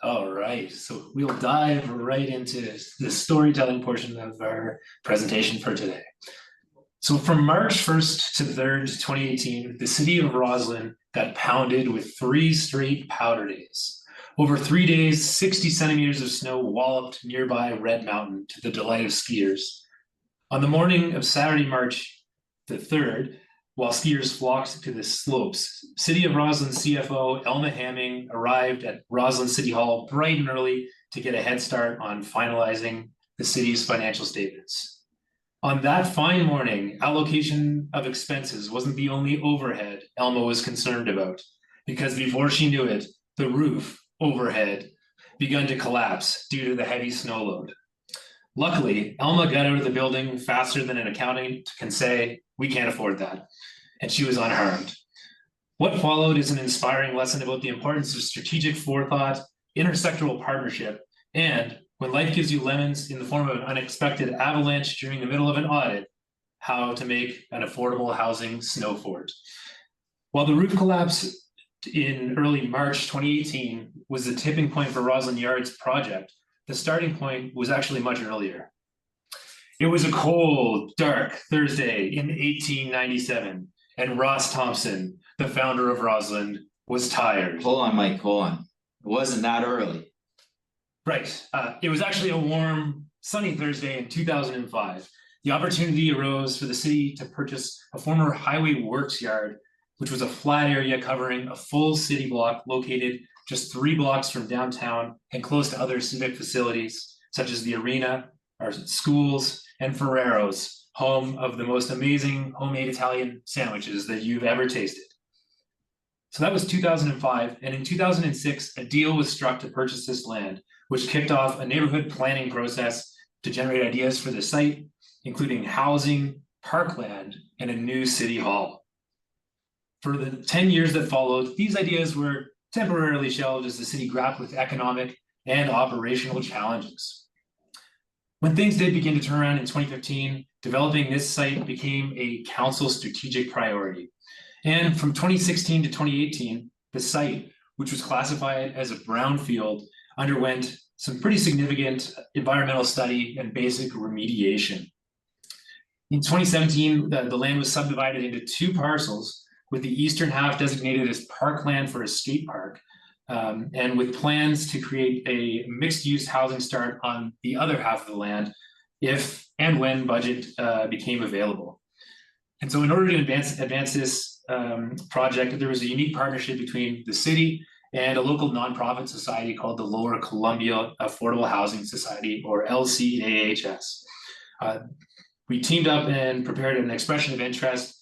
All right, so we'll dive right into the storytelling portion of our presentation for today. So from March 1st to 3rd, 2018, the city of Rossland got pounded with 3 straight powder days. Over 3 days, 60 centimeters of snow walloped nearby Red Mountain to the delight of skiers. On the morning of Saturday, March the 3rd, while skiers flocked to the slopes, City of Rossland CFO Elma Hamming arrived at Rossland City Hall bright and early to get a head start on finalizing the city's financial statements. On that fine morning, allocation of expenses wasn't the only overhead Elma was concerned about, because before she knew it, the roof overhead began to collapse due to the heavy snow load. Luckily, Elma got out of the building faster than an accountant can say, "We can't afford that," and she was unharmed. What followed is an inspiring lesson about the importance of strategic forethought, intersectoral partnership, and when life gives you lemons in the form of an unexpected avalanche during the middle of an audit, how to make an affordable housing snow fort. While the roof collapse in early March 2018 was the tipping point for Rossland Yard's project, the starting point was actually much earlier. It was a cold, dark Thursday in 1897, and Ross Thompson, the founder of Rossland, was tired. Hold on, Mike, hold on. It wasn't that early. Right. It was actually a warm, sunny Thursday in 2005. The opportunity arose for the city to purchase a former highway works yard, which was a flat area covering a full city block located just 3 blocks from downtown and close to other civic facilities, such as the arena, our schools, and Ferrero's, home of the most amazing homemade Italian sandwiches that you've ever tasted. So that was 2005, and in 2006, a deal was struck to purchase this land, which kicked off a neighborhood planning process to generate ideas for the site, including housing, parkland, and a new city hall. For the 10 years that followed, these ideas were temporarily shelved as the city grappled with economic and operational challenges. When things did begin to turn around in 2015, developing this site became a council strategic priority. And from 2016 to 2018, the site, which was classified as a brownfield, underwent some pretty significant environmental study and basic remediation. In 2017, the land was subdivided into 2 parcels, with the eastern half designated as parkland for a skate park, and with plans to create a mixed-use housing start on the other half of the land if and when budget became available. And so in order to advance this project, there was a unique partnership between the city and a local nonprofit society called the Lower Columbia Affordable Housing Society, or LCAHS. We teamed up and prepared an expression of interest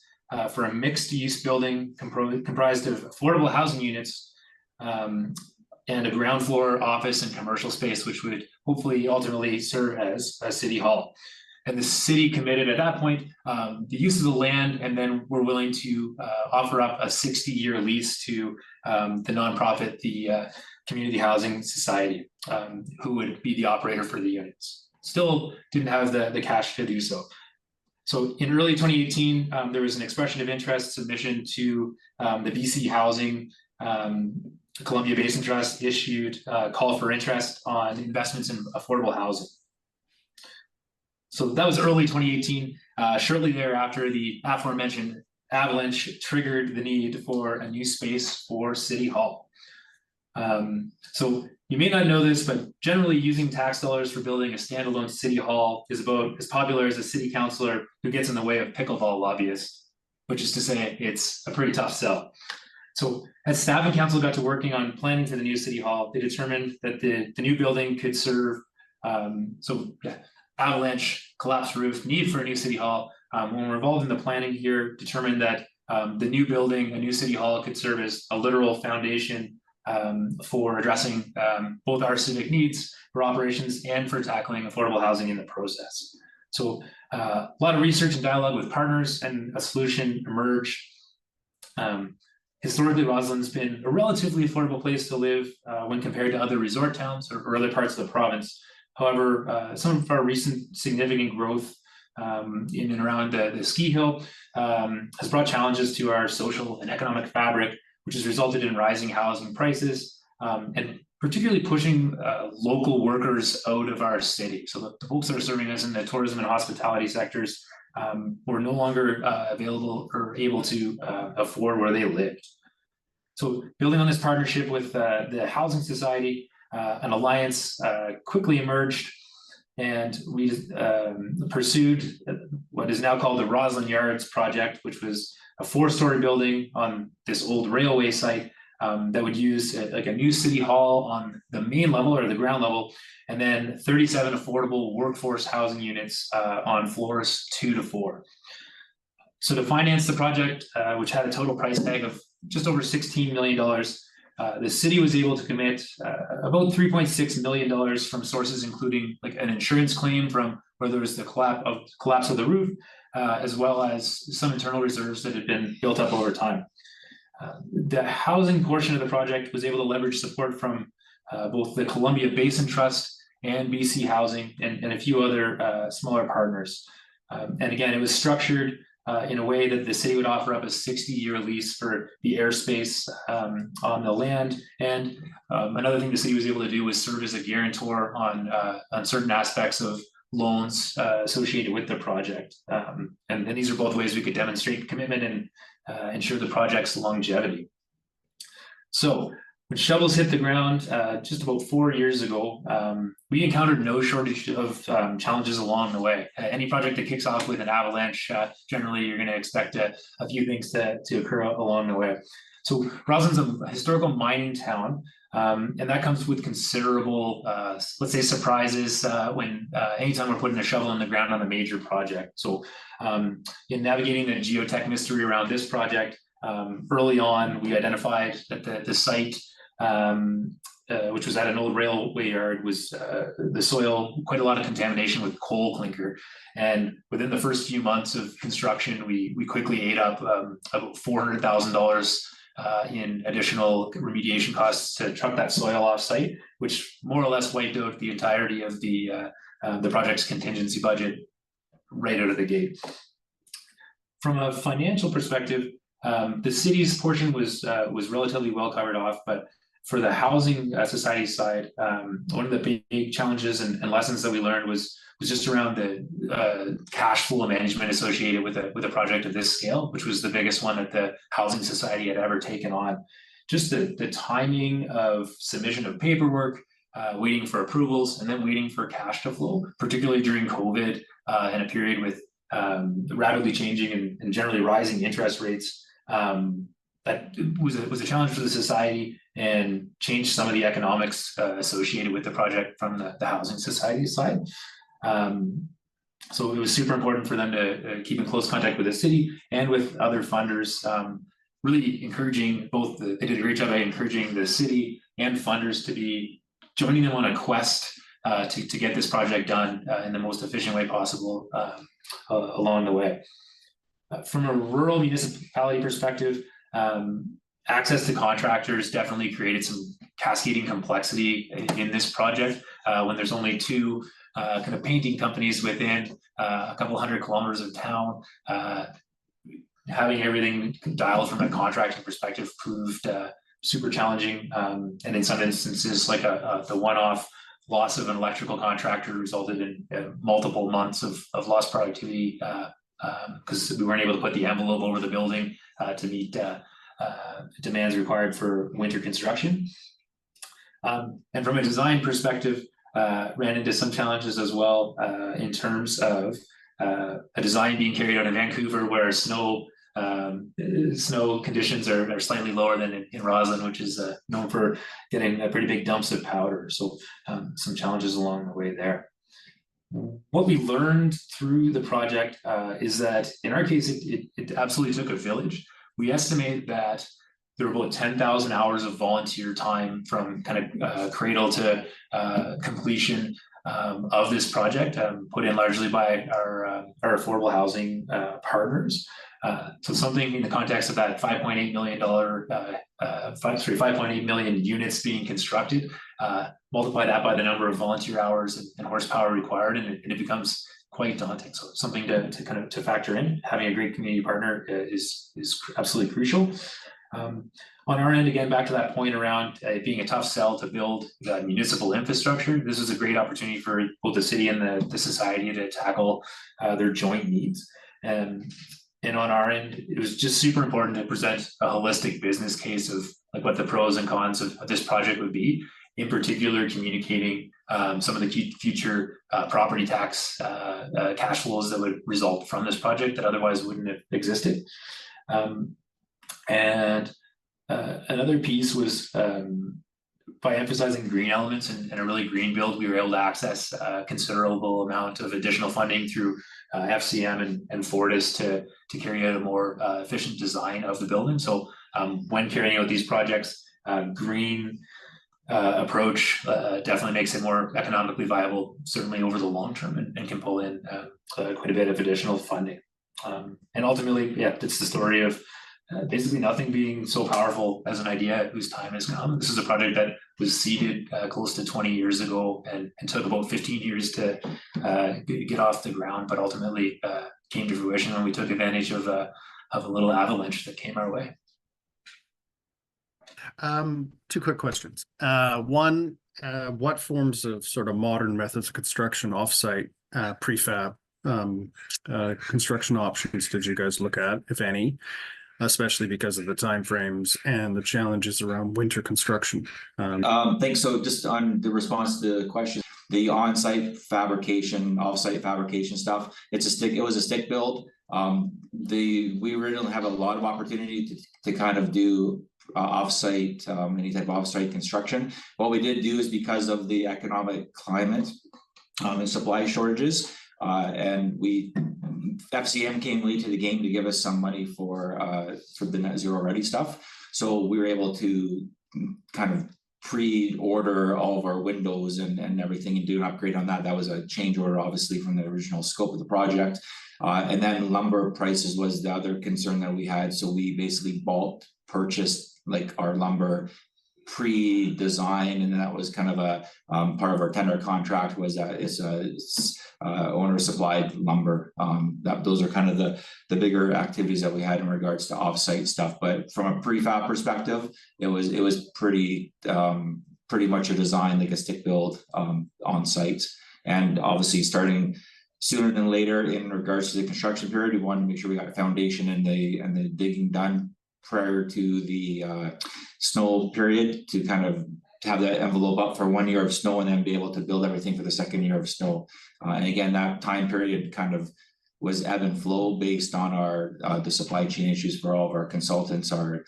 for a mixed-use building comprised of affordable housing units and a ground floor office and commercial space, which would hopefully ultimately serve as a city hall. And the city committed at that point the use of the land, and then we're willing to offer up a 60-year lease to the nonprofit, the Community Housing Society, who would be the operator for the units. Still didn't have the cash to do so. So in early 2018, there was an expression of interest submission to the BC Housing Columbia Basin Trust issued a call for interest on investments in affordable housing. So that was early 2018. Shortly thereafter, the aforementioned avalanche triggered the need for a new space for City Hall. So you may not know this, but generally using tax dollars for building a standalone city hall is about as popular as a city councilor who gets in the way of pickleball lobbyists, which is to say it's a pretty tough sell. So as staff and council got to working on planning for the new city hall, they determined that the new building could serve, avalanche, collapsed roof, need for a new city hall. When we're involved in the planning here, determined that the new building, a new city hall, could serve as a literal foundation for addressing both our civic needs for operations and for tackling affordable housing in the process. So a lot of research and dialogue with partners, and a solution emerged. Historically, Rossland's been a relatively affordable place to live when compared to other resort towns or other parts of the province. However, some of our recent significant growth in and around the ski hill has brought challenges to our social and economic fabric, which has resulted in rising housing prices and particularly pushing local workers out of our city. So the folks that are serving us in the tourism and hospitality sectors were no longer available or able to afford where they lived. So building on this partnership with the Housing Society, an alliance quickly emerged, and we pursued what is now called the Rossland Yards project, which was a 4-story building on this old railway site that would use like a new city hall on the main level or the ground level, and then 37 affordable workforce housing units on floors 2 to 4. So to finance the project, which had a total price tag of just over $16 million, the city was able to commit about $3.6 million from sources including like an insurance claim from where there was the collapse of the roof, as well as some internal reserves that had been built up over time. The housing portion of the project was able to leverage support from both the Columbia Basin Trust and BC Housing and a few other smaller partners. And again, it was structured in a way that the city would offer up a 60-year lease for the airspace on the land. And another thing the city was able to do was serve as a guarantor on certain aspects of loans associated with the project. And these are both ways we could demonstrate commitment and ensure the project's longevity. So when shovels hit the ground just about 4 years ago, we encountered no shortage of challenges along the way. Any project that kicks off with an avalanche, generally you're going to expect a few things to occur along the way. So Rossland's a historical mining town, and that comes with considerable, let's say, surprises when anytime we're putting a shovel in the ground on a major project. So in navigating the geotech mystery around this project, early on we identified that the site, which was at an old railway yard, was the soil, quite a lot of contamination with coal clinker. And within the first few months of construction, we quickly ate up about $400,000 in additional remediation costs to truck that soil off site, which more or less wiped out the entirety of the project's contingency budget right out of the gate. From a financial perspective, the city's portion was relatively well covered off, but for the Housing Society side, one of the big challenges and lessons that we learned was just around the cash flow management associated with a project of this scale, which was the biggest one that the Housing Society had ever taken on. Just the timing of submission of paperwork, waiting for approvals, and then waiting for cash to flow, particularly during COVID and a period with rapidly changing and generally rising interest rates. That was a challenge for the society and changed some of the economics associated with the project from the Housing Society side. So it was super important for them to keep in close contact with the city and with other funders, really encouraging they did a great job by encouraging the city and funders to be joining them on a quest to get this project done in the most efficient way possible along the way. From a rural municipality perspective, access to contractors definitely created some cascading complexity in this project when there's only 2 kind of painting companies within a couple 100 kilometers of town. Having everything dialed from a contracting perspective proved super challenging, and in some instances, like the one-off loss of an electrical contractor resulted in multiple months of lost productivity because we weren't able to put the envelope over the building to meet demands required for winter construction. And from a design perspective, ran into some challenges as well in terms of a design being carried out in Vancouver where snow conditions are slightly lower than in Rossland, which is known for getting pretty big dumps of powder. So some challenges along the way there. What we learned through the project is that in our case, it absolutely took a village. We estimate that there were about 10,000 hours of volunteer time from kind of cradle to completion of this project, put in largely by our affordable housing partners. So something in the context of that $5.8 million, 5.8 million units being constructed, multiply that by the number of volunteer hours and horsepower required, and it becomes quite daunting. So something to factor in. Having a great community partner is absolutely crucial. On our end, again, back to that point around it being a tough sell to build municipal infrastructure, this is a great opportunity for both the city and the society to tackle their joint needs. And on our end, it was just super important to present a holistic business case of like what the pros and cons of this project would be. In particular, communicating some of the future property tax cash flows that would result from this project that otherwise wouldn't have existed. And another piece was by emphasizing green elements and a really green build, we were able to access a considerable amount of additional funding through FCM and Fortis to carry out a more efficient design of the building. So when carrying out these projects, green approach definitely makes it more economically viable, certainly over the long term, and can pull in quite a bit of additional funding. And ultimately, yeah, it's the story of basically nothing being so powerful as an idea whose time has come. This is a project that was seeded close to 20 years ago and took about 15 years to get off the ground, but ultimately came to fruition when we took advantage of a little avalanche that came our way. Two quick questions. One, what forms of sort of modern methods of construction offsite prefab construction options did you guys look at, if any? Especially because of the timeframes and the challenges around winter construction. Thanks. So just on the response to the question, the on-site fabrication, off-site fabrication stuff, it was a stick build. We really don't have a lot of opportunity to kind of do off-site, any type of off-site construction. What we did do is because of the economic climate and supply shortages, and FCM came late to the game to give us some money for the net zero ready stuff. So we were able to kind of pre-order all of our windows and everything and do an upgrade on that. That was a change order, obviously, from the original scope of the project. And then lumber prices was the other concern that we had. So we basically bulk purchased like our lumber pre-design, and that was kind of a part of our tender contract was that it's owner supplied lumber. Those are kind of the bigger activities that we had in regards to off-site stuff. But from a prefab perspective, it was pretty much a design like a stick build on site, and obviously starting sooner than later in regards to the construction period. We wanted to make sure we got a foundation and the digging done prior to the snow period to kind of have that envelope up for 1 year of snow and then be able to build everything for the second year of snow. And again, that time period kind of was ebb and flow based on our the supply chain issues for all of our consultants, our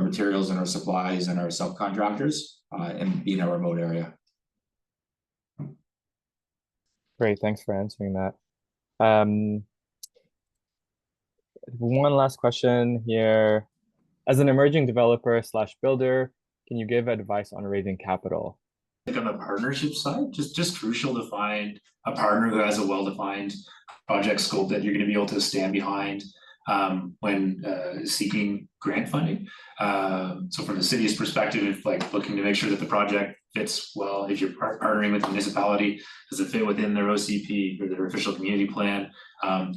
materials and our supplies and our subcontractors, and being a remote area. Great, thanks for answering that. One last question here. As an emerging developer / builder, can you give advice on raising capital? I think on the partnership side, just crucial to find a partner who has a well-defined project scope that you're going to be able to stand behind when seeking grant funding. So from the city's perspective, like looking to make sure that the project fits well. If you're partnering with the municipality, does it fit within their OCP or their official community plan?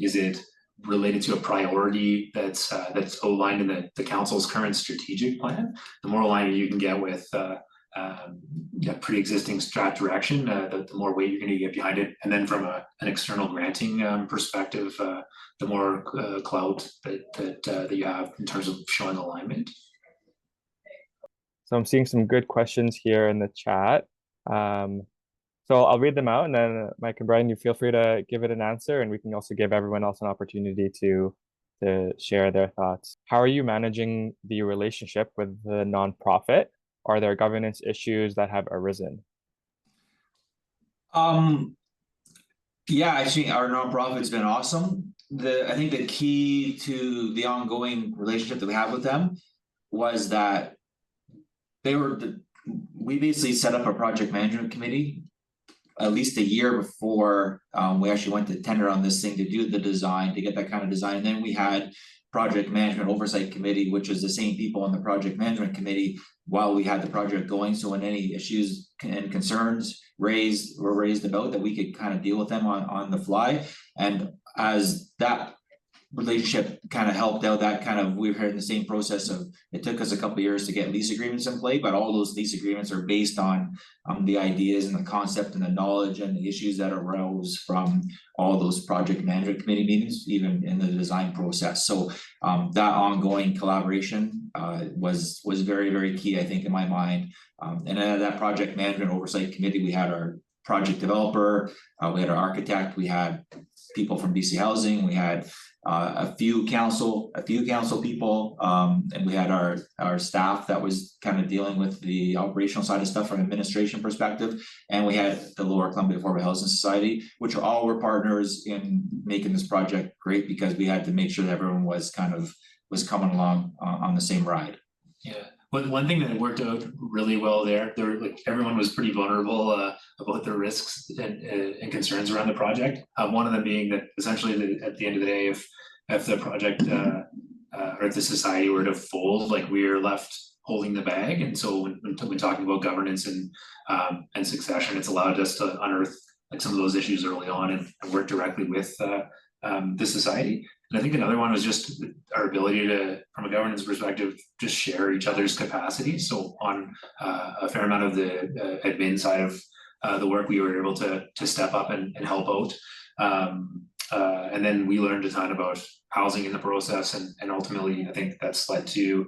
Is it related to a priority that's outlined in the council's current strategic plan? The more alignment you can get with pre-existing strat direction, the more weight you're going to get behind it. And then from an external granting perspective, the more clout that you have in terms of showing alignment. So I'm seeing some good questions here in the chat. So I'll read them out, and then Mike and Bryan, you feel free to give it an answer, and we can also give everyone else an opportunity to share their thoughts. How are you managing the relationship with the nonprofit? Are there governance issues that have arisen? Yeah, actually, our nonprofit's been awesome. I think the key to the ongoing relationship that we have with them was that we basically set up a project management committee at least a year before we actually went to tender on this thing to do the design, to get that kind of design. And then we had project management oversight committee, which is the same people on the project management committee while we had the project going. So when any issues and concerns were raised about that, we could kind of deal with them on the fly. And as that relationship kind of helped out. That kind of, we were in the same process of, it took us a couple of years to get lease agreements in play, but all those lease agreements are based on the ideas and the concept and the knowledge and the issues that arose from all those project management committee meetings, even in the design process. So that ongoing collaboration was very, very key, I think, in my mind. And out of that project management oversight committee, we had our project developer, we had our architect, we had people from BC Housing, we had a few council people, and we had our staff that was kind of dealing with the operational side of stuff from an administration perspective, and we had the Lower Columbia Affordable Housing Society, which all were partners in making this project great, because we had to make sure that everyone was coming along on the same ride. Yeah. One thing that worked out really well there, like everyone was pretty vulnerable about the risks and concerns around the project. One of them being that essentially at the end of the day, if the project or if the society were to fold, like we are left holding the bag. And so when talking about governance and succession, it's allowed us to unearth like some of those issues early on and work directly with the society. And I think another one was just our ability to, from a governance perspective, just share each other's capacity. So on a fair amount of the admin side of the work, we were able to step up and help out. And then we learned a ton about housing in the process, and ultimately, I think that's led to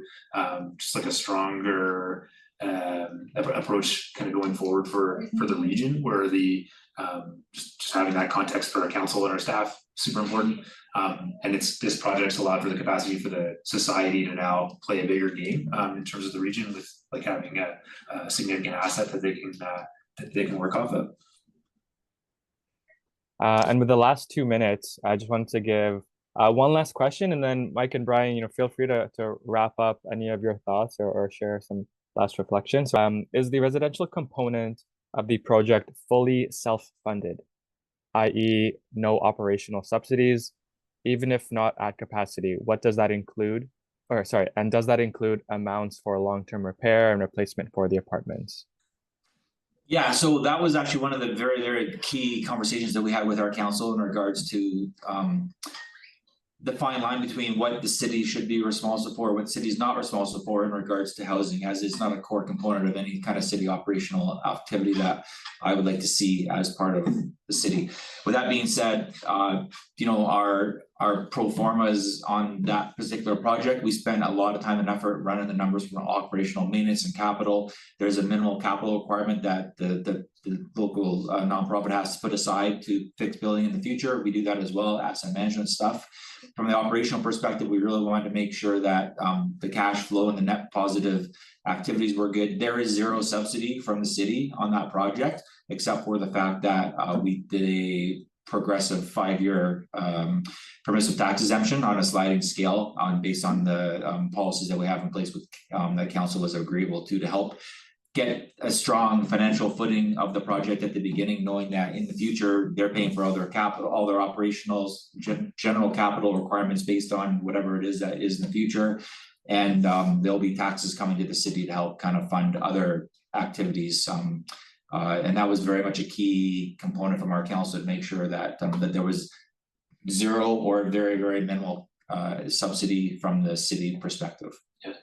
just like a stronger approach kind of going forward for the region, where the just having that context for our council and our staff super important. And this project's allowed for the capacity for the society to now play a bigger game in terms of the region, with like having a significant asset that they can work off of. And with the last 2 minutes, I just wanted to give one last question, and then Mike and Bryan, feel free to wrap up any of your thoughts or share some last reflections. Is the residential component of the project fully self-funded, i.e. no operational subsidies, even if not at capacity? What does that include? And does that include amounts for long-term repair and replacement for the apartments? Yeah, so that was actually one of the very, very key conversations that we had with our council in regards to the fine line between what the city should be responsible for, what the city's not responsible for in regards to housing, as it's not a core component of any kind of city operational activity that I would like to see as part of the city. With that being said, our pro formas on that particular project, we spent a lot of time and effort running the numbers from operational maintenance and capital. There's a minimal capital requirement that the local nonprofit has to put aside to fix building in the future. We do that as well, asset management stuff. From the operational perspective, we really wanted to make sure that the cash flow and the net positive activities were good. There is zero subsidy from the city on that project, except for the fact that we did a progressive 5-year permissive tax exemption on a sliding scale based on the policies that we have in place with that council was agreeable to help get a strong financial footing of the project at the beginning, knowing that in the future they're paying for all their capital, all their operational general capital requirements based on whatever it is that is in the future. And there'll be taxes coming to the city to help kind of fund other activities. And that was very much a key component from our council to make sure that that there was zero or very, very minimal subsidy from the city perspective. Yeah.